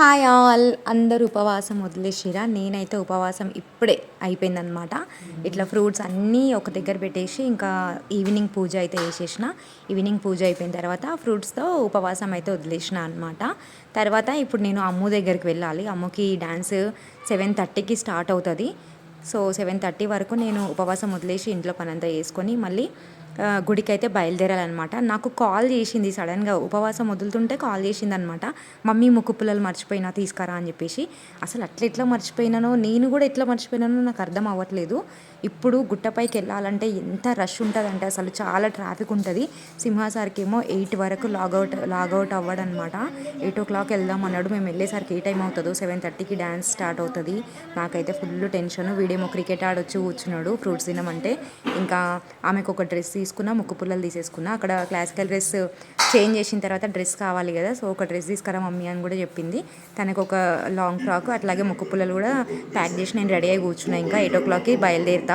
Hi all అందరూ ఉపవాసం వదిలేసిరా నేనైతే ఉపవాసం ఇప్పుడే అయిపోయిందనమాట. ఇట్లా ఫ్రూట్స్ అన్నీ ఒక దగ్గర పెట్టేసి ఇంకా ఈవినింగ్ పూజ అయితే చేసేసిన. ఈవినింగ్ పూజ అయిపోయిన తర్వాత ఫ్రూట్స్తో ఉపవాసం అయితే వదిలేసిన అనమాట. తర్వాత ఇప్పుడు నేను అమ్ము దగ్గరికి వెళ్ళాలి. అమ్ముకి డ్యాన్స్ 7:30కి స్టార్ట్ అవుతుంది. సో 7:30 వరకు నేను ఉపవాసం వదిలేసి ఇంట్లో పనంతా చేసుకొని మళ్ళీ గుడికి అయితే బయలుదేరాలన్నమాట. నాకు కాల్ చేసింది సడన్గా, ఉపవాసం వదులుతుంటే కాల్ చేసింది అనమాట. మమ్మీ ముక్కు పుల్లలు మర్చిపోయినా తీసుకురా అని చెప్పేసి. అసలు అట్లా ఎట్లా మర్చిపోయినానో, నేను కూడా ఎట్లా మర్చిపోయినానో నాకు అర్థం అవ్వట్లేదు. ఇప్పుడు గుట్టపైకి వెళ్ళాలంటే ఎంత రష్ ఉంటుందంటే అసలు చాలా ట్రాఫిక్ ఉంటుంది. సింహాసారికి ఏమో 8 వరకు లాగౌట్ అవ్వడనమాట. 8 o'clock వెళ్దాం అన్నాడు. మేము వెళ్ళేసరికి ఏ టైం అవుతుందో, 7:30కి డ్యాన్స్ స్టార్ట్ అవుతుంది. నాకైతే ఫుల్ టెన్షన్. వీడేమో క్రికెట్ ఆడొచ్చు కూర్చున్నాడు ఫ్రూట్స్ తినమంటే. ఇంకా ఆమెకు ఒక డ్రెస్ తీసుకున్నా, ముక్కు పుల్లలు తీసేసుకున్నా. అక్కడ క్లాసికల్ డ్రెస్ చేంజ్ చేసిన తర్వాత డ్రెస్ కావాలి కదా, సో ఒక డ్రెస్ తీసుకురా మమ్మీ అని కూడా చెప్పింది. తనకు ఒక లాంగ్ ఫ్రాక్ అట్లాగే ముక్కు పుల్లలు కూడా ప్యాక్ చేసి నేను రెడీ అయి కూర్చున్నా. ఇంకా 8 o'clockకి బయలుదేరుతా.